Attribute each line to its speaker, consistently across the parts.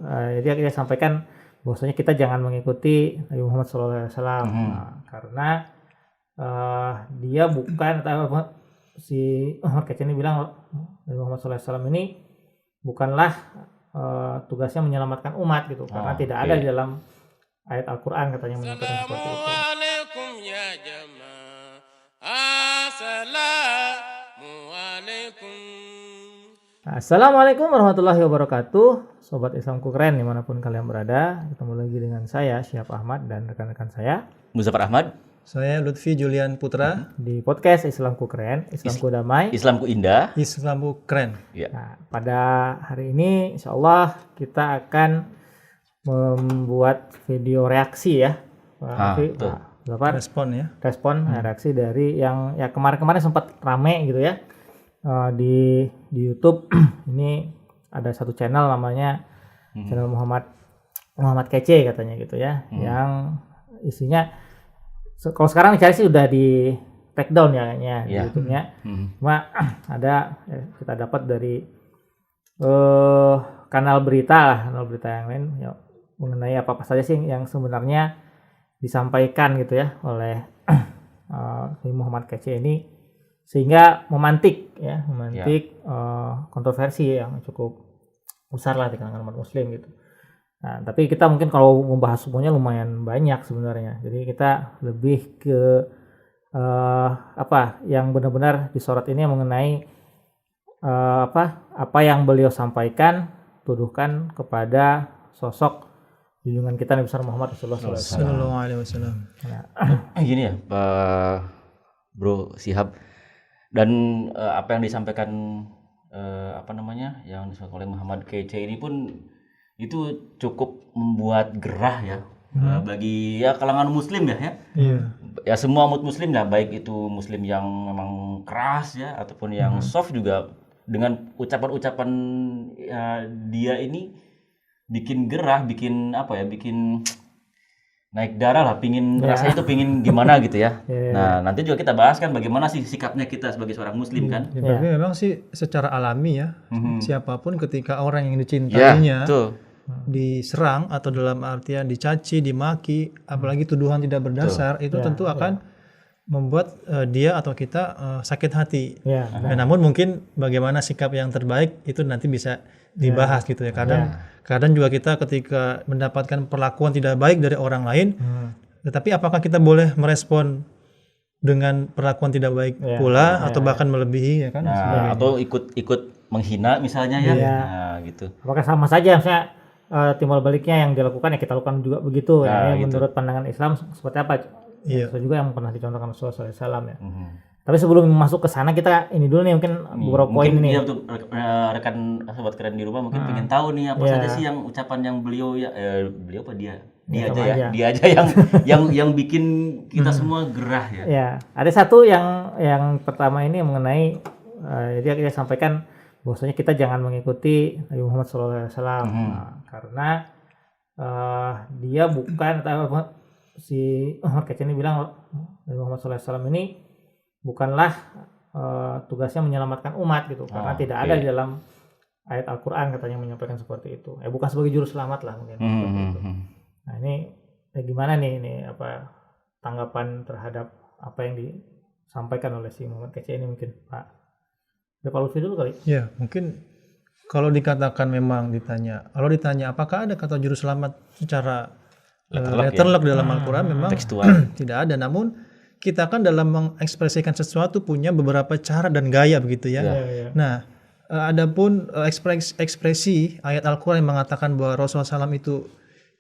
Speaker 1: Jadi dia sampaikan bahwasanya kita jangan mengikuti Nabi Muhammad SAW karena dia bukan, si Ahmad Kece ini bilang Nabi Muhammad SAW ini bukanlah tugasnya menyelamatkan umat gitu, karena tidak ada di dalam ayat Al-Quran katanya menyampaikan seperti itu. Assalamualaikum warahmatullahi wabarakatuh, Sobat Islamku Keren dimanapun kalian berada. Ketemu lagi dengan saya Syihab Ahmad dan rekan-rekan saya
Speaker 2: Muzaffar Ahmad.
Speaker 3: Saya Lutfi Julian Putra
Speaker 1: di podcast Islamku Keren, Islamku Damai,
Speaker 2: Islamku Indah,
Speaker 3: Islamku Keren.
Speaker 2: Ya.
Speaker 1: Nah, pada hari ini insya Allah kita akan membuat video reaksi ya, Pak, respon reaksi dari yang ya kemarin sempat rame gitu ya, di YouTube. Ini ada satu channel namanya channel Muhammad Kece katanya gitu ya, yang isinya kalau sekarang dicari sih udah di take down ya kayaknya di YouTube-nya. Cuma ada kita dapat dari kanal berita yang lain ya, mengenai apa saja sih yang sebenarnya disampaikan gitu ya oleh Muhammad Kece ini, sehingga memantik kontroversi yang cukup besar lah di kalangan umat muslim gitu. Nah, tapi kita mungkin kalau membahas semuanya lumayan banyak sebenarnya. Jadi kita lebih ke yang benar-benar disorot ini mengenai apa yang beliau sampaikan, tuduhkan kepada sosok junjungan kita Nabi besar Muhammad Rasulullah SAW.
Speaker 2: Gini ya, Bro Syihab, dan apa yang disampaikan yang disampaikan oleh Muhammad Kece ini pun itu cukup membuat gerah ya bagi ya kalangan muslim ya semua umat muslim ya, baik itu muslim yang memang keras ya ataupun yang soft juga, dengan ucapan-ucapan dia ini bikin gerah, bikin naik darah lah, rasanya itu pingin gimana gitu ya. Nah, nanti juga kita bahas kan bagaimana sih sikapnya kita sebagai seorang muslim kan.
Speaker 3: Tapi memang sih secara alami ya, siapapun ketika orang yang dicintainya diserang atau dalam artian dicaci, dimaki, apalagi tuduhan tidak berdasar, itu tentu akan membuat dia atau kita sakit hati. Namun mungkin bagaimana sikap yang terbaik itu nanti bisa dibahas gitu ya. Kadang juga kita ketika mendapatkan perlakuan tidak baik dari orang lain, tetapi apakah kita boleh merespon dengan perlakuan tidak baik pula atau bahkan melebihi ya kan?
Speaker 2: Atau ikut menghina misalnya ya. Nah, gitu.
Speaker 1: Apakah sama saja misalnya timbal baliknya yang dilakukan ya kita lakukan juga begitu ya, gitu. Menurut pandangan Islam seperti apa? Itu juga yang pernah dicontohkan Rasulullah SAW ya. Tapi sebelum masuk ke sana kita ini dulu nih mungkin beberapa poin ini.
Speaker 2: Iya, untuk rekan sobat keren di rumah mungkin ingin tahu nih apa saja sih yang ucapan yang beliau beliau apa dia aja yang bikin kita semua gerah ya.
Speaker 1: Ya, ada satu yang pertama ini mengenai dia sampaikan bahwasanya kita jangan mengikuti Nabi Muhammad SAW karena dia bukan, si Ahmad Kece ini bilang Nabi Muhammad SAW ini bukanlah tugasnya menyelamatkan umat gitu, karena tidak ada di dalam ayat Al-Quran katanya menyampaikan seperti itu. Bukan sebagai juru selamat lah mungkin seperti itu. Nah ini gimana nih ini tanggapan terhadap apa yang disampaikan oleh si Muhammad Kece ini, mungkin Pak Lutfi dulu kali.
Speaker 3: Ya mungkin kalau dikatakan memang ditanya apakah ada kata juru selamat secara letterlock dalam Al-Quran, memang tidak ada. Namun kita kan dalam mengekspresikan sesuatu punya beberapa cara dan gaya begitu ya. Nah, adapun ekspresi ayat Al-Quran yang mengatakan bahwa Rasulullah SAW itu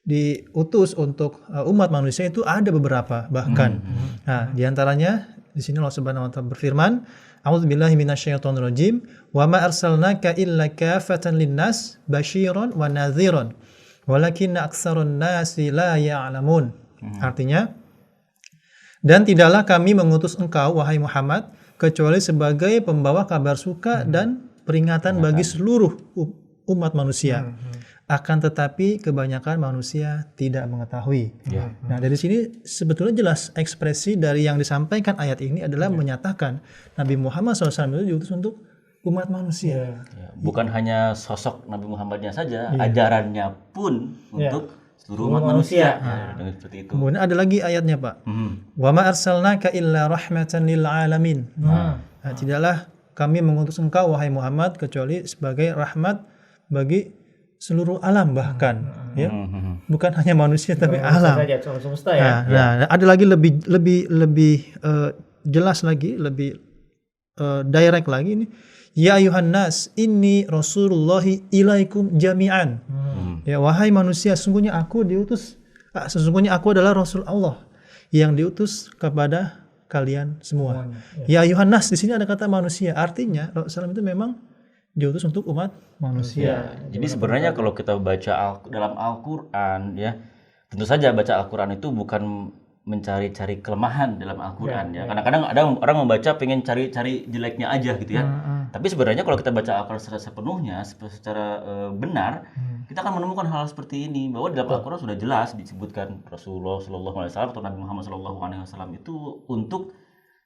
Speaker 3: diutus untuk umat manusia itu ada beberapa bahkan. Nah, diantaranya di sini Allah Subhanahu Wa Taala berfirman, A'udzubillahi minasyaitonirrajim, wa ma arsalnaka illa kafatan linnas basyiran wa nadhiran walakinna aktsarun nasi la ya'lamun. Artinya, dan tidaklah kami mengutus engkau wahai Muhammad kecuali sebagai pembawa kabar suka dan peringatan bagi seluruh umat manusia. Akan tetapi kebanyakan manusia tidak mengetahui. Nah, dari sini sebetulnya jelas ekspresi dari yang disampaikan ayat ini adalah menyatakan Nabi Muhammad SAW itu diutus untuk umat manusia.
Speaker 2: Ya, bukan hanya sosok Nabi Muhammadnya saja, ajarannya pun untuk seluruh umat manusia. Dengan seperti itu.
Speaker 3: Kemudian ada lagi ayatnya, Pak. Wa ma arsalnaka illa rahmatan lil alamin. Nah, tidaklah kami mengutus engkau wahai Muhammad kecuali sebagai rahmat bagi seluruh alam bahkan, ya. Bukan hanya manusia tapi alam.
Speaker 1: Semesta ya.
Speaker 3: Nah, ada lagi lebih jelas lagi, lebih direct lagi ini. Ya ayuhan nas, inni rasulullahi ilaikum jami'an. Ya wahai manusia, sesungguhnya aku adalah Rasul Allah yang diutus kepada kalian semua. Ya ayuhan nas, di sini ada kata manusia. Artinya Rasulullah itu memang diutus untuk umat manusia.
Speaker 2: Jadi sebenarnya kalau kita baca dalam Al-Qur'an ya, tentu saja baca Al-Qur'an itu bukan mencari-cari kelemahan dalam Al-Qur'an ya. Kadang-kadang ada orang membaca pengen cari-cari jeleknya aja gitu ya. Tapi sebenarnya kalau kita baca Al-Qur'an secara sepenuhnya, secara benar, kita akan menemukan hal seperti ini, bahwa dalam Al-Qur'an sudah jelas disebutkan Rasulullah SAW atau Nabi Muhammad SAW itu untuk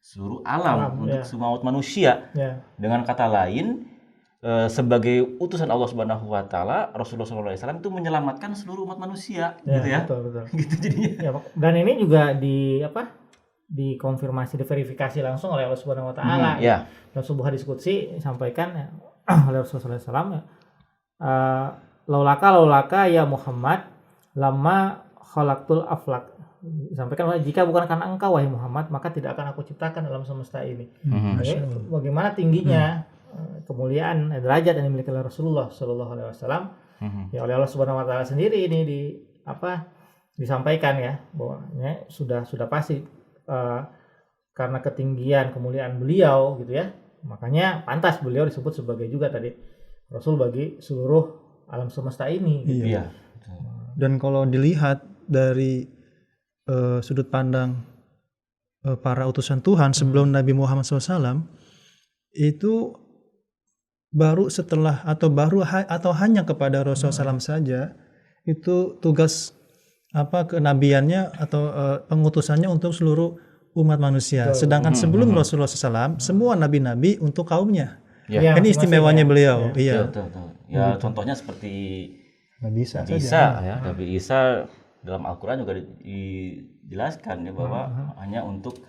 Speaker 2: seluruh alam, untuk semua umat manusia. Dengan kata lain, sebagai utusan Allah Subhanahu wa taala, Rasulullah SAW itu menyelamatkan seluruh umat manusia, gitu ya.
Speaker 1: Betul.
Speaker 2: Gitu jadinya.
Speaker 1: Ya, dan ini juga dikonfirmasi, diverifikasi langsung oleh Allah Subhanahu wa taala. Dalam sebuah diskusi disampaikan oleh Rasulullah SAW, laulaka ya Muhammad lama khalaqtul aflak. Disampaikan, jika bukan karena engkau wahai Muhammad, maka tidak akan aku ciptakan alam semesta ini. Bagaimana tingginya kemuliaan derajat yang dimiliki oleh Rasulullah Shallallahu Alaihi Wasallam, ya oleh Allah Subhanahu Wa Taala sendiri ini disampaikan ya, bahwa sudah pasti karena ketinggian kemuliaan beliau gitu ya, makanya pantas beliau disebut sebagai juga tadi Rasul bagi seluruh alam semesta ini. Gitu.
Speaker 3: Iya. Dan kalau dilihat dari sudut pandang para utusan Tuhan sebelum Nabi Muhammad SAW, itu baru setelah atau hanya kepada Rasulullah SAW saja itu tugas kenabiannya atau pengutusannya untuk seluruh umat manusia. Sedangkan sebelum Rasulullah SAW semua nabi-nabi untuk kaumnya. Ini istimewanya beliau. Iya.
Speaker 2: Ya contohnya seperti
Speaker 3: Nabi Isa
Speaker 2: ya. Nabi Isa dalam Al-Quran juga dijelaskan ya bahwa hanya untuk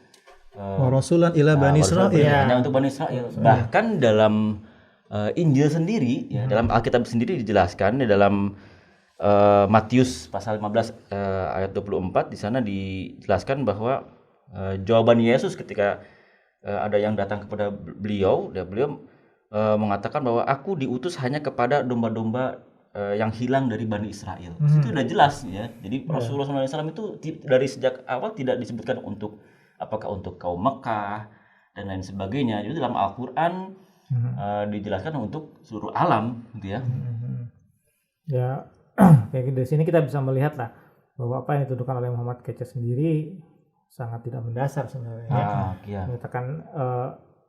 Speaker 3: Rasulan ila Bani Israil.
Speaker 2: Hanya untuk Bani Israil. Bahkan dalam Injil sendiri ya, dalam Alkitab sendiri dijelaskan di dalam Matius pasal 15 ayat 24, di sana dijelaskan bahwa jawaban Yesus ketika ada yang datang kepada beliau, dan beliau mengatakan bahwa aku diutus hanya kepada domba-domba yang hilang dari Bani Israel. Itu udah jelas ya. Jadi Rasulullah SAW itu dari sejak awal tidak disebutkan untuk apakah untuk kaum Mekah dan lain sebagainya. Jadi dalam Al-Quran dijelaskan untuk seluruh alam gitu ya.
Speaker 1: Ya, kayak dari sini kita bisa melihat lah bahwa apa yang dituduhkan oleh Muhammad Kece sendiri sangat tidak mendasar sebenarnya. Mengatakan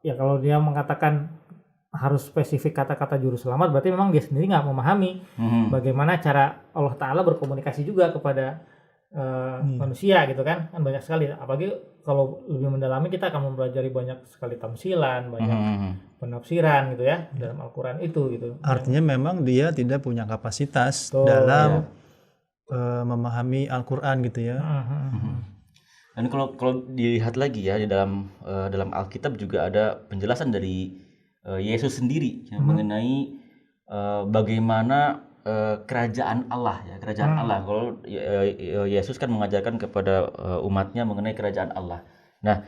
Speaker 1: ya kalau dia mengatakan harus spesifik kata-kata juru selamat, berarti memang dia sendiri nggak memahami bagaimana cara Allah Ta'ala berkomunikasi juga kepada manusia gitu kan banyak sekali, apalagi kalau lebih mendalami kita akan mempelajari banyak sekali tamsilan, banyak penafsiran gitu ya dalam Al-Quran itu gitu.
Speaker 3: Artinya memang dia tidak punya kapasitas dalam memahami Al-Quran gitu ya.
Speaker 2: Dan kalau dilihat lagi ya di dalam Alkitab juga ada penjelasan dari Yesus sendiri mengenai bagaimana kerajaan Allah ya, kerajaan Allah. Kalau Yesus kan mengajarkan kepada umatnya mengenai kerajaan Allah. Nah,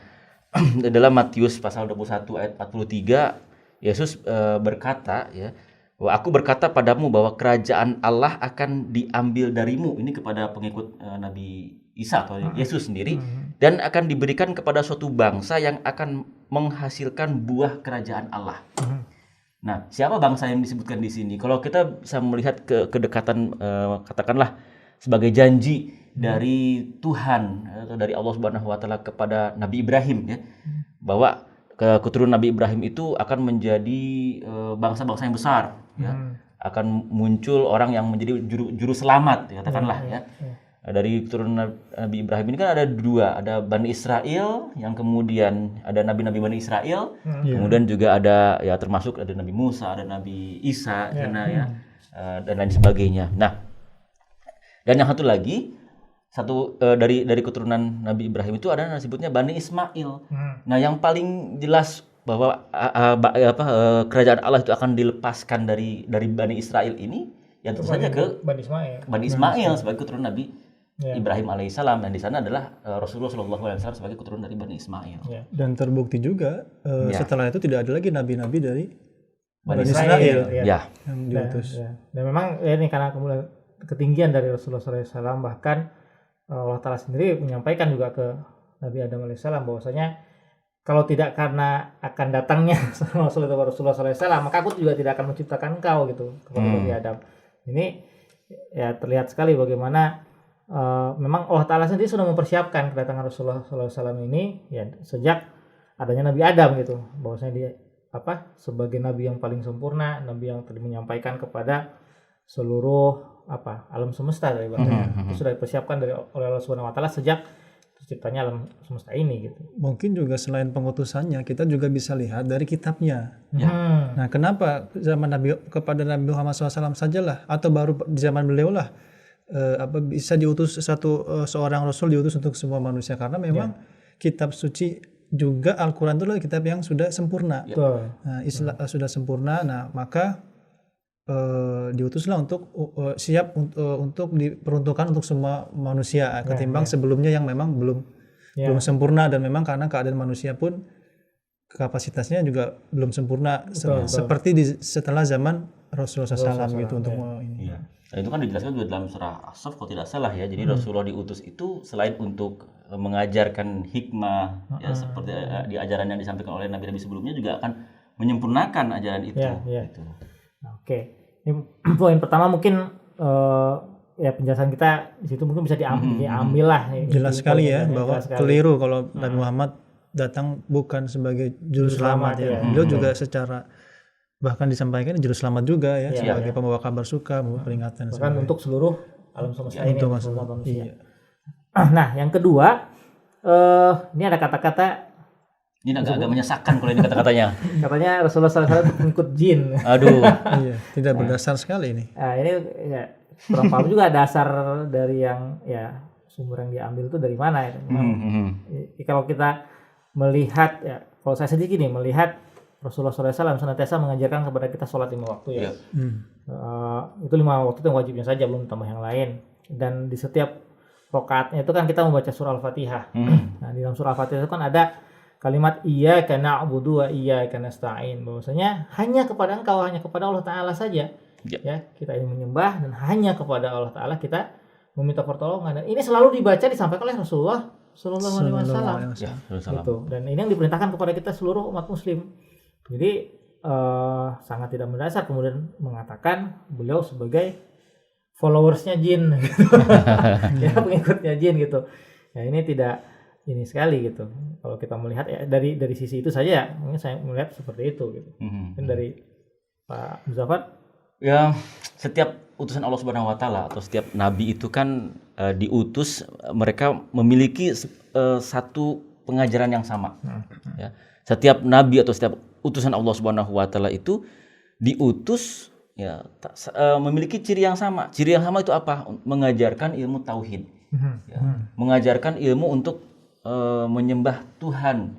Speaker 2: dalam Matius pasal 21 ayat 43 Yesus berkata ya, bahwa aku berkata padamu bahwa kerajaan Allah akan diambil darimu, ini kepada pengikut Nabi Isa atau Yesus sendiri, dan akan diberikan kepada suatu bangsa yang akan menghasilkan buah kerajaan Allah. Nah, siapa bangsa yang disebutkan di sini? Kalau kita bisa melihat kedekatan, katakanlah sebagai janji dari Tuhan atau dari Allah Subhanahu Wa Taala kepada Nabi Ibrahim ya, bahwa keturunan Nabi Ibrahim itu akan menjadi bangsa-bangsa yang besar, ya, akan muncul orang yang menjadi juru selamat, ya, katakanlah ya. dari keturunan Nabi Ibrahim ini kan ada dua, ada Bani Israel, yang kemudian ada nabi-nabi Bani Israel, kemudian juga ada ya termasuk ada Nabi Musa, ada Nabi Isa, dan lain sebagainya. Nah, dan yang satu lagi, dari keturunan Nabi Ibrahim itu ada yang disebutnya Bani Ismail. Nah, yang paling jelas bahwa kerajaan Allah itu akan dilepaskan dari Bani Israel ini, ya tentu saja ke Bani Ismail sebagai keturunan Nabi Ibrahim alaihissalam, dan di sana adalah Rasulullah SAW sebagai keturunan dari Bani Ismail.
Speaker 3: Dan terbukti juga setelah itu tidak ada lagi nabi-nabi dari
Speaker 2: Bani
Speaker 3: Israel
Speaker 2: yang
Speaker 3: diutus.
Speaker 1: Dan memang ini karena kemudian ketinggian dari Rasulullah SAW, bahkan Allah Ta'ala sendiri menyampaikan juga ke Nabi Adam alaihissalam bahwasanya kalau tidak karena akan datangnya Rasulullah SAW, maka aku juga tidak akan menciptakan engkau gitu kepada Nabi Adam. Ini ya terlihat sekali bagaimana memang Allah Ta'ala sendiri sudah mempersiapkan kedatangan Rasulullah SAW ini ya sejak adanya Nabi Adam gitu, bahwasanya dia sebagai Nabi yang paling sempurna, Nabi yang tadi menyampaikan kepada seluruh alam semesta dari itu sudah dipersiapkan oleh Allah Subhanahu Wa Ta'ala sejak terciptanya alam semesta ini gitu.
Speaker 3: Mungkin juga selain pengutusannya, kita juga bisa lihat dari kitabnya. Nah, kenapa zaman kepada Nabi Muhammad SAW sajalah, atau baru di zaman beliau lah bisa diutus seorang rasul diutus untuk semua manusia, karena memang kitab suci juga Al-Quran itu adalah kitab yang sudah sempurna. Nah, sudah sempurna, nah maka diutuslah untuk siap untuk diperuntukkan untuk semua manusia ketimbang sebelumnya yang memang belum sempurna, dan memang karena keadaan manusia pun kapasitasnya juga belum sempurna seperti setelah zaman Rasulullah SAW gitu untuk ini.
Speaker 2: Dan itu kan dijelaskan juga dalam surah As-Saff kalau tidak salah ya. Jadi Rasulullah diutus itu selain untuk mengajarkan hikmah ya seperti di ajaran yang disampaikan oleh nabi-nabi sebelumnya, juga akan menyempurnakan ajaran itu. Gitu.
Speaker 1: Oke. Ini poin pertama mungkin ya penjelasan kita di situ mungkin bisa diambil lah.
Speaker 3: Jelas sekali ya bahwa keliru kalau Nabi Muhammad datang bukan sebagai juru selamat ya. Beliau juga secara bahkan disampaikan juru selamat juga ya, sebagai pembawa kabar suka, membawa peringatan
Speaker 1: bahkan untuk seluruh alam semesta ini untuk semua manusia. Nah, yang kedua ini ada kata-kata
Speaker 2: ini agak menyesakkan kalau ini kata-katanya.
Speaker 1: Katanya Rasulullah SAW itu pengikut jin.
Speaker 2: Aduh.
Speaker 3: Tidak berdasar sekali ini.
Speaker 1: Nah, ini ya kurang paham juga dasar dari yang ya sumber yang diambil itu dari mana ya. Kalau kita melihat ya, kalau saya sendiri gini melihat Rasulullah SAW senantiasa mengajarkan kepada kita sholat 5 waktu ya. Itu 5 waktu itu yang wajibnya saja, belum tambah yang lain. Dan di setiap rakaatnya itu kan kita membaca surah Al-Fatihah. Nah, di dalam surah Al-Fatihah itu kan ada kalimat iyyaka na'budu wa iyyaka nasta'in, bahwasanya hanya kepada Engkau, hanya kepada Allah Ta'ala saja ya kita ini menyembah, dan hanya kepada Allah Ta'ala kita meminta pertolongan. Dan ini selalu dibaca, disampaikan oleh Rasulullah Sallallahu Alaihi Wasallam. Gitu. Dan ini yang diperintahkan kepada kita seluruh umat Muslim. Jadi sangat tidak mendasar kemudian mengatakan beliau sebagai followersnya jin, gitu. Ya pengikutnya jin gitu. Ya ini tidak ini sekali gitu. Kalau kita melihat ya dari sisi itu saja, mungkin saya melihat seperti itu gitu. Mungkin dari Pak Muzaffar.
Speaker 2: Ya, setiap utusan Allah Subhanahu Wa Ta'ala atau setiap nabi itu kan diutus, mereka memiliki satu pengajaran yang sama. Ya. Setiap nabi atau setiap utusan Allah Subhanahu Wa Ta'ala itu diutus ya memiliki ciri yang sama. Ciri yang sama itu apa? Mengajarkan ilmu tauhid. Mengajarkan ilmu untuk menyembah Tuhan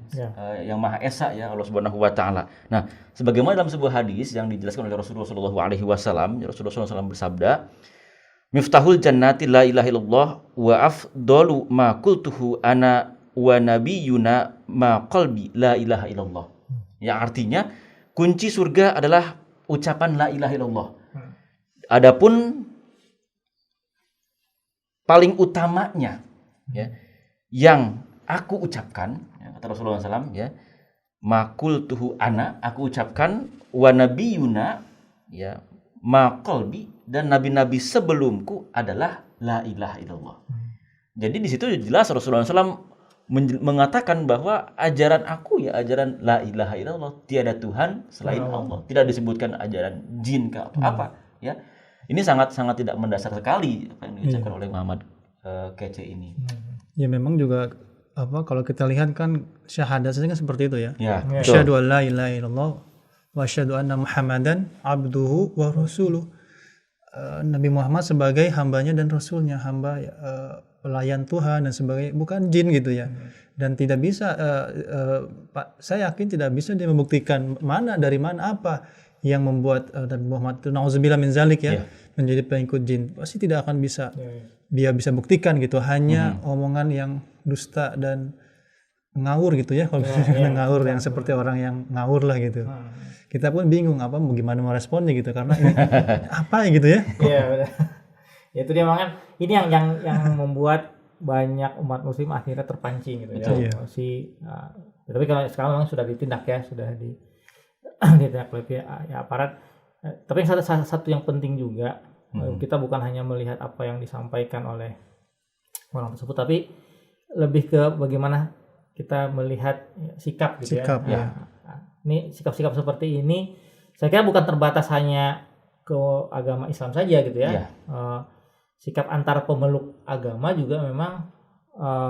Speaker 2: yang Maha Esa ya, Allah Subhanahu Wa Ta'ala. Nah, sebagaimana dalam sebuah hadis yang dijelaskan oleh Rasulullah Shallallahu Alaihi Wasallam, Rasulullah SAW bersabda, "Miftahul jannati la ilaha illallah wa afdalu ma qultuhu ana wa nabiyyuna ma qalbi la ilaha illallah." Yang artinya kunci surga adalah ucapan la ilaha illallah. Adapun paling utamanya ya yang aku ucapkan, ya, kata Rasulullah SAW, ya, makul tuhu ana, aku ucapkan, wa nabiyuna, ya, maqalbi, dan nabi-nabi sebelumku adalah la ilaha illallah. Jadi di situ jelas Rasulullah SAW mengatakan bahwa ajaran aku ya ajaran la ilaha illallah, tiada Tuhan selain Allah. Tidak disebutkan ajaran jin atau apa, ya. Ini sangat-sangat tidak mendasar sekali apa yang diucapkan oleh Muhammad kece ini.
Speaker 3: Ya memang juga kalau kita lihat kan syahadat saja kan seperti itu ya.
Speaker 2: Ya,
Speaker 3: Asyhadu an la ilaha illallah wa asyhadu anna Muhammadan abduhu wa rasuluh. Nabi Muhammad sebagai hambanya dan rasulnya, hamba pelayan Tuhan dan sebagainya, bukan jin gitu ya. Dan tidak bisa Pak, saya yakin tidak bisa dia membuktikan dari mana apa yang membuat Nabi Muhammad itu nauzubillah min zalik ya, menjadi pengikut jin. Pasti tidak akan bisa dia bisa buktikan gitu, hanya omongan yang dusta dan ngawur gitu ya, kalau ngawur yang seperti orang yang ngawur lah gitu. Kita pun bingung gimana meresponnya gitu, karena ini apa gitu ya.
Speaker 1: Iya, ya itu dia makanya ini yang membuat banyak umat muslim akhirnya terpancing gitu ya. Tapi kalau sekarang memang sudah ditindak ya, sudah ditindak oleh aparat. Tapi satu yang penting juga, kita bukan hanya melihat apa yang disampaikan oleh orang tersebut, tapi lebih ke bagaimana kita melihat sikap gitu ya. Ini sikap-sikap seperti ini saya kira bukan terbatas hanya ke agama Islam saja gitu ya. Sikap antar pemeluk agama juga memang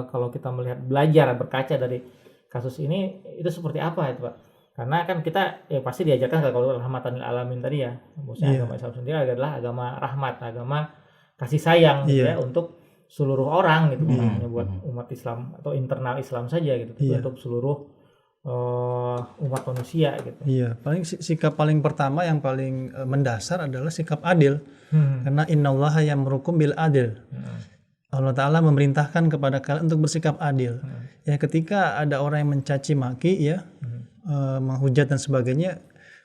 Speaker 1: kalau kita belajar berkaca dari kasus ini itu seperti apa itu Pak? Karena kan kita pasti diajarkan kalau rahmatan lil alamin tadi ya. Maksudnya agama Islam sendiri adalah agama rahmat, agama kasih sayang gitu ya, untuk seluruh orang gitu, bukan hanya buat umat Islam atau internal Islam saja gitu, tapi untuk seluruh umat manusia gitu.
Speaker 3: Iya, paling sikap paling pertama yang paling mendasar adalah sikap adil. Karena innallaha ya'murukum bil adil. Allah Ta'ala memerintahkan kepada kalian untuk bersikap adil. Ya, ketika ada orang yang mencaci maki ya, menghujat dan sebagainya,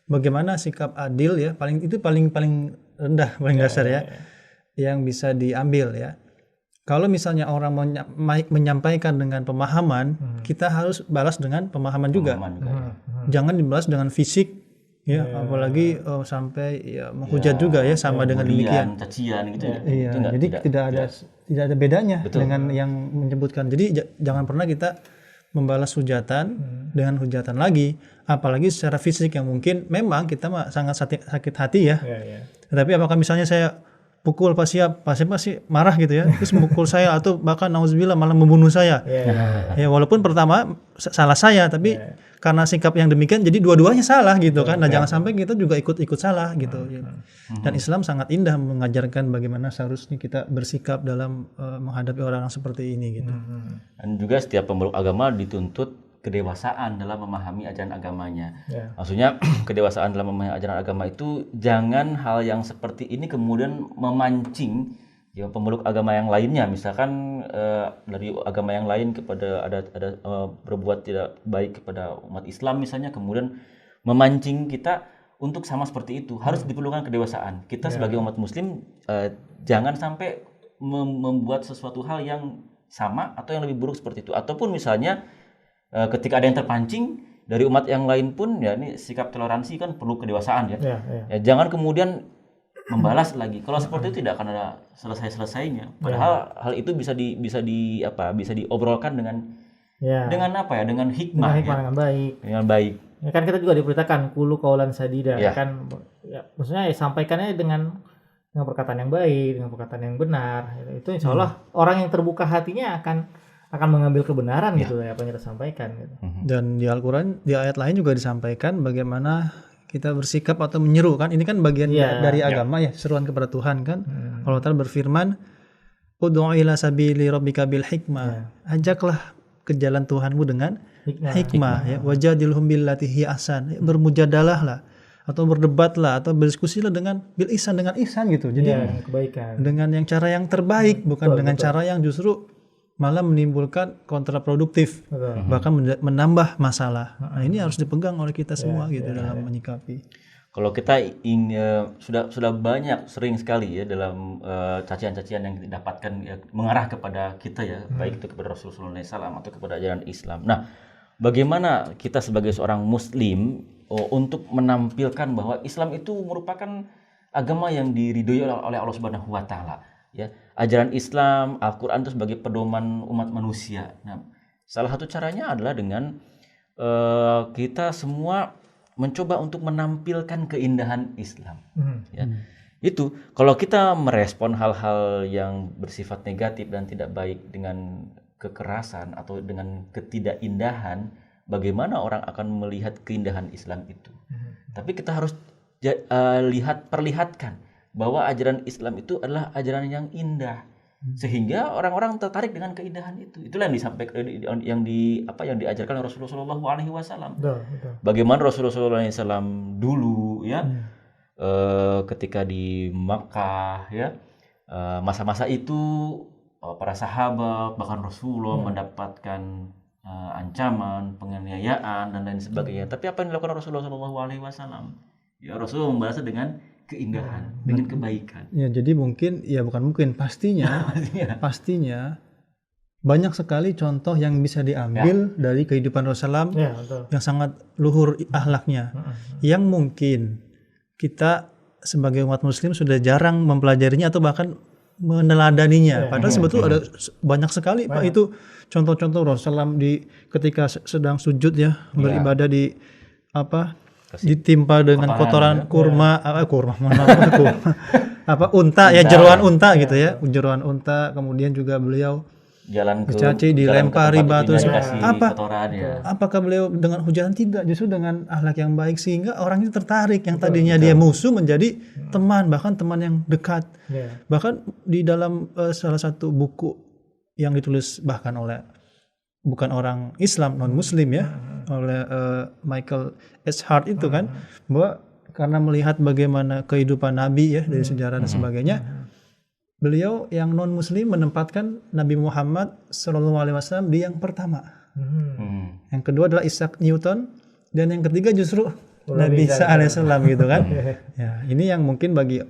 Speaker 3: bagaimana sikap adil ya, paling rendah, paling dasar ya, yang bisa diambil ya. Kalau misalnya orang menyampaikan dengan pemahaman, kita harus balas dengan pemahaman juga. Jangan dibalas dengan fisik, ya, apalagi sampai menghujat juga ya, sama dengan demikian.
Speaker 2: Cacian gitu.
Speaker 3: Jadi tidak ada bedanya dengan yang menyebutkan. Jadi jangan pernah kita membalas hujatan dengan hujatan lagi, apalagi secara fisik yang mungkin memang kita sangat sakit hati ya. Tapi apakah misalnya saya pukul pasti marah gitu ya, terus mukul saya atau bahkan nauzubillah malah membunuh saya. Ya walaupun pertama salah saya, tapi karena sikap yang demikian jadi dua-duanya salah gitu kan. Nah, jangan sampai kita juga ikut salah gitu. Dan Islam sangat indah mengajarkan bagaimana seharusnya kita bersikap dalam menghadapi orang seperti ini gitu.
Speaker 2: Dan juga setiap pemeluk agama dituntut kedewasaan dalam memahami ajaran agamanya. Maksudnya kedewasaan dalam memahami ajaran agama itu jangan hal yang seperti ini kemudian memancing ya pemeluk agama yang lainnya, misalkan dari agama yang lain kepada ada berbuat tidak baik kepada umat Islam misalnya, kemudian memancing kita untuk sama seperti itu. Harus diperlukan kedewasaan. Kita sebagai umat muslim jangan sampai membuat sesuatu hal yang sama atau yang lebih buruk seperti itu. Ataupun misalnya ketika ada yang terpancing dari umat yang lain pun ya, ini sikap toleransi kan perlu kedewasaan ya. Ya jangan kemudian membalas lagi. Kalau seperti itu tidak akan ada selesai-selesainya. Padahal hal itu bisa diobrolkan dengan dengan hikmah dengan baik.
Speaker 1: Ya kan kita juga diperintahkan qulu qaulan sadida kan maksudnya sampaikannya dengan perkataan yang baik, dengan perkataan yang benar. Itu insya Allah orang yang terbuka hatinya akan mengambil kebenaran gitu ya, apa yang kita sampaikan gitu.
Speaker 3: Dan di Al-Quran di ayat lain juga disampaikan bagaimana kita bersikap atau menyeru kan, ini kan bagian dari agama ya, seruan kepada Tuhan kan. Allah Ta'ala berfirman ud'u ila sabili rabbika bil hikmah, ajaklah ke jalan Tuhanmu dengan hikmah ya, wajadilhum billati hi ahsan, bermujadalah lah atau berdebatlah atau berdiskusilah dengan bil ihsan, dengan ihsan gitu. Jadi
Speaker 1: kebaikan,
Speaker 3: dengan yang cara yang terbaik, bukan dengan cara yang justru malah menimbulkan kontraproduktif, bahkan menambah masalah. Nah, ini harus dipegang oleh kita semua gitu dalam menyikapi.
Speaker 2: Kalau kita sudah banyak sering sekali ya dalam cacian-cacian yang didapatkan ya, mengarah kepada kita ya, baik itu kepada Rasulullah SAW atau kepada ajaran Islam. Nah, bagaimana kita sebagai seorang Muslim untuk menampilkan bahwa Islam itu merupakan agama yang diridhoi oleh Allah Subhanahu Wa Taala. Ya, ajaran Islam, Al-Quran itu sebagai pedoman umat manusia. Nah, salah satu caranya adalah dengan kita semua mencoba untuk menampilkan keindahan Islam. Itu kalau kita merespon hal-hal yang bersifat negatif dan tidak baik dengan kekerasan atau dengan ketidakindahan, bagaimana orang akan melihat keindahan Islam itu? Tapi kita harus perlihatkan bahwa ajaran Islam itu adalah ajaran yang indah, sehingga orang-orang tertarik dengan keindahan itu. Itulah yang disampaikan, yang diajarkan Rasulullah SAW. Bagaimana Rasulullah SAW dulu ya. Ketika di Makkah ya, masa-masa itu para sahabat bahkan Rasulullah mendapatkan ancaman, penganiayaan dan lain sebagainya. Tapi apa yang dilakukan Rasulullah SAW? Ya, Rasulullah membalasnya dengan keindahan, dengan kebaikan.
Speaker 3: Ya, jadi pastinya banyak sekali contoh yang bisa diambil dari kehidupan Rasulullah yang sangat luhur akhlaknya, yang mungkin kita sebagai umat muslim sudah jarang mempelajarinya atau bahkan meneladaninya. Padahal sebetulnya ada banyak sekali Pak itu contoh-contoh Rasulullah ketika sedang sujud ya, beribadah ditimpa dengan kotoran unta ya, jeroan unta gitu ya, jeroan unta. Kemudian juga beliau
Speaker 2: jalan ke
Speaker 3: dilempari batu.
Speaker 2: ya.
Speaker 3: Apakah beliau dengan hujan? Tidak, justru dengan akhlak yang baik, sehingga orang itu tertarik, yang tadinya dia musuh menjadi teman, bahkan teman yang dekat. Bahkan di dalam salah satu buku yang ditulis bahkan oleh bukan orang Islam, non Muslim ya, oleh Michael H. Hart itu kan, bahwa karena melihat bagaimana kehidupan Nabi ya dari sejarah dan sebagainya, beliau yang non Muslim menempatkan Nabi Muhammad SAW di yang pertama. Yang kedua adalah Isaac Newton, dan yang ketiga justru Nabi Isa alaihissalam gitu kan. Ya, ini yang mungkin bagi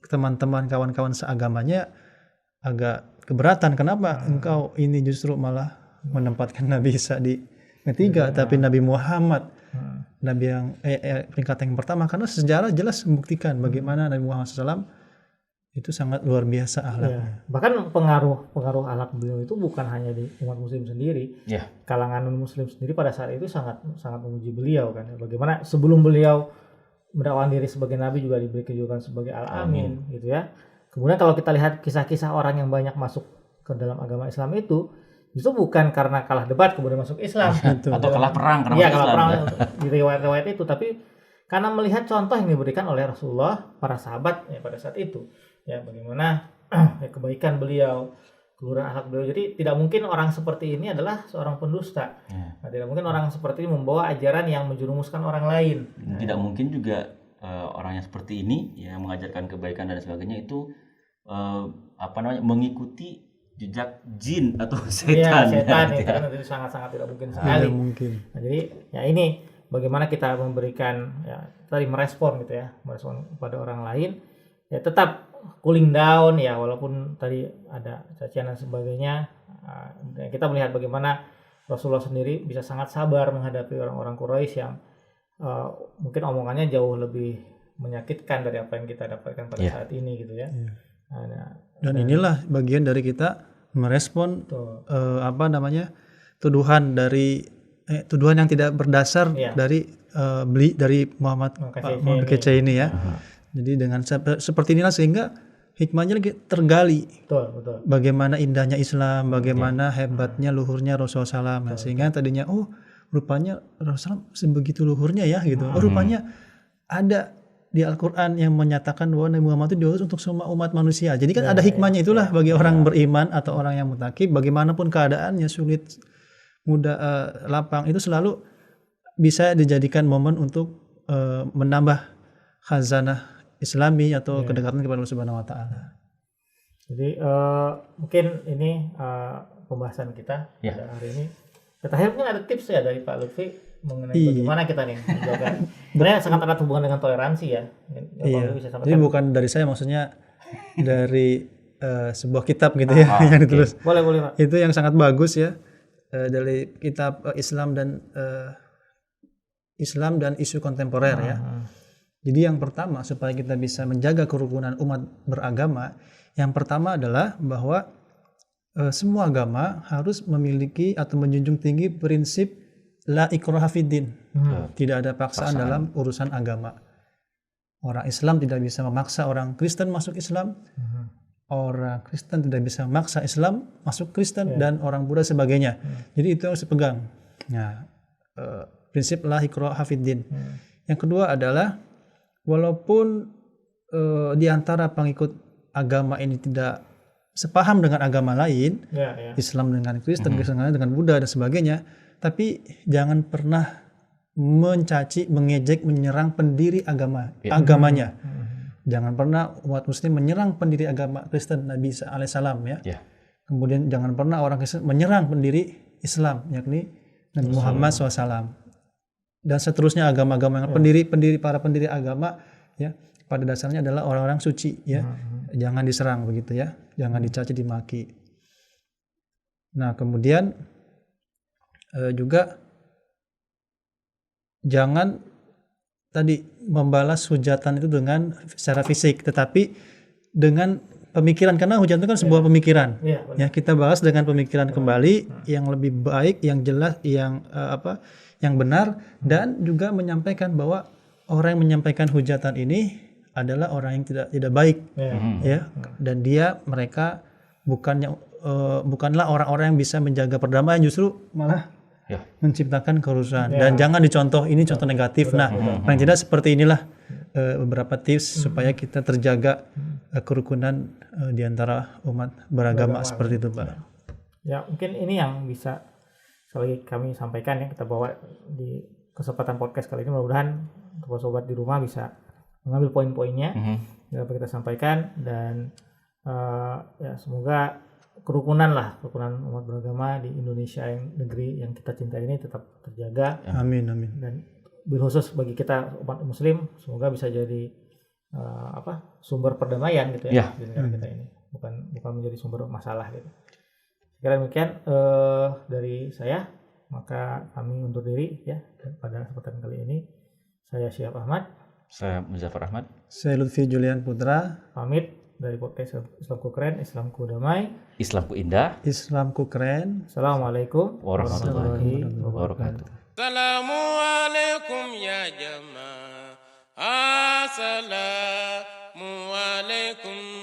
Speaker 3: teman-teman kawan-kawan seagamanya agak keberatan. Kenapa engkau ini justru malah menempatkan Nabi Isa di ketiga, tapi Nabi Muhammad Nabi yang peringkat yang pertama? Karena sejarah jelas membuktikan bagaimana Nabi Muhammad SAW itu sangat luar biasa akhlaknya.
Speaker 1: Bahkan pengaruh akhlak beliau itu bukan hanya di umat muslim sendiri. Kalangan non muslim sendiri pada saat itu sangat memuji beliau kan. Bagaimana sebelum beliau mendakwakan diri sebagai nabi juga diberi kejulukan sebagai Al-Amin gitu ya. Kemudian kalau kita lihat kisah-kisah orang yang banyak masuk ke dalam agama Islam itu justru bukan karena kalah debat kemudian masuk Islam
Speaker 2: atau kalah perang karena
Speaker 1: kalah perang di riwayat-riwayat itu, tapi karena melihat contoh yang diberikan oleh Rasulullah, para sahabat ya pada saat itu. Ya, bagaimana kebaikan beliau, keluhuran akhlak beliau. Jadi tidak mungkin orang seperti ini adalah seorang pendusta. Nah, tidak mungkin orang seperti ini membawa ajaran yang menjerumuskan orang lain.
Speaker 2: Tidak mungkin juga orang yang seperti ini yang mengajarkan kebaikan dan sebagainya itu mengikuti jejak jin atau setan.
Speaker 1: Itu sangat-sangat tidak mungkin sekali. Nah, jadi ya ini bagaimana kita memberikan merespon gitu ya, merespon pada orang lain. Ya tetap cooling down ya, walaupun tadi ada cacian dan sebagainya. Kita melihat bagaimana Rasulullah sendiri bisa sangat sabar menghadapi orang-orang Quraisy yang mungkin omongannya jauh lebih menyakitkan dari apa yang kita dapatkan pada saat ini gitu ya.
Speaker 3: Dan inilah bagian dari kita merespon tuduhan yang tidak berdasar dari Muhammad Kece ini ya. Jadi dengan seperti inilah sehingga hikmahnya lagi tergali.
Speaker 1: Betul.
Speaker 3: Bagaimana indahnya Islam, bagaimana hebatnya luhurnya Rasulullah SAW. Sehingga tadinya rupanya Rasulullah sebegitu luhurnya ya gitu. Rupanya ada di Al-Quran yang menyatakan bahwa Nabi Muhammad itu diutus untuk semua umat manusia. Jadi kan ada hikmahnya itulah bagi orang beriman atau orang yang mutakib, bagaimanapun keadaannya sulit, mudah, lapang, itu selalu bisa dijadikan momen untuk menambah khazanah Islami atau kedekatan kepada Allah Subhanahu wa taala.
Speaker 1: Jadi mungkin ini pembahasan kita pada hari ini. Terakhir mungkin ada tips ya dari Pak Lutfi mengenai bagaimana kita nih menjaga. Sebenarnya sangat erat hubungan dengan toleransi ya.
Speaker 3: Jadi bukan dari saya, maksudnya dari sebuah kitab gitu ya yang ditulis.
Speaker 1: Boleh Pak.
Speaker 3: Itu yang sangat bagus ya, dari kitab Islam dan isu kontemporer ya. Jadi yang pertama supaya kita bisa menjaga kerukunan umat beragama, yang pertama adalah bahwa semua agama harus memiliki atau menjunjung tinggi prinsip la ikraha fiddin. Tidak ada paksaan dalam urusan agama. Orang Islam tidak bisa memaksa orang Kristen masuk Islam. Orang Kristen tidak bisa memaksa Islam masuk Kristen dan orang Buddha sebagainya. Jadi itu harus dipegang. Nah, prinsip la ikraha fiddin. Yang kedua adalah walaupun di antara pengikut agama ini tidak sepaham dengan agama lain, Islam dengan Kristen, Kristen dengan Buddha dan sebagainya, tapi jangan pernah mencaci, mengejek, menyerang pendiri agamanya. Jangan pernah umat Muslim menyerang pendiri agama Kristen Nabi Isa alaihissalam ya. Kemudian jangan pernah orang Kristen menyerang pendiri Islam, yakni Nabi Muhammad SAW. Dan seterusnya agama-agama yang para pendiri agama ya pada dasarnya adalah orang-orang suci ya. Jangan diserang begitu ya. Jangan dicaci, dimaki. Nah, kemudian juga jangan tadi membalas hujatan itu dengan secara fisik, tetapi dengan pemikiran, karena hujatan itu kan sebuah pemikiran. Ya, kita balas dengan pemikiran kembali yang lebih baik, yang jelas, yang benar, dan juga menyampaikan bahwa orang yang menyampaikan hujatan ini adalah orang yang tidak baik, ya, dan mereka bukanlah orang-orang yang bisa menjaga perdamaian, justru malah menciptakan kerusuhan. Dan jangan dicontoh, ini contoh negatif. Paling tidak seperti inilah beberapa tips supaya kita terjaga kerukunan di antara umat beragama seperti itu, Pak.
Speaker 1: Ya, mungkin ini yang bisa sekali kami sampaikan ya, kita bawa di kesempatan podcast kali ini. Mudah-mudahan sobat di rumah bisa mengambil poin-poinnya yang dapat kita sampaikan, dan ya semoga kerukunan umat beragama di Indonesia, yang negeri yang kita cintai ini tetap terjaga.
Speaker 3: Amin.
Speaker 1: Dan khusus bagi kita umat Muslim, semoga bisa jadi sumber perdamaian gitu ya di negara kita ini, bukan menjadi sumber masalah gitu. Sekiranya demikian dari saya, maka kami undur diri ya pada kesempatan kali ini. Saya Syihab Ahmad,
Speaker 2: saya Muzaffar Ahmad,
Speaker 3: saya Lutfi Julian Putra,
Speaker 1: pamit dari podcast Islamku Keren, Islamku Damai,
Speaker 2: Islamku Indah,
Speaker 3: Islamku Keren.
Speaker 1: Assalamualaikum
Speaker 2: warahmatullahi wabarakatuh.
Speaker 4: Assalamualaikum ya jamaah. Assalamualaikum.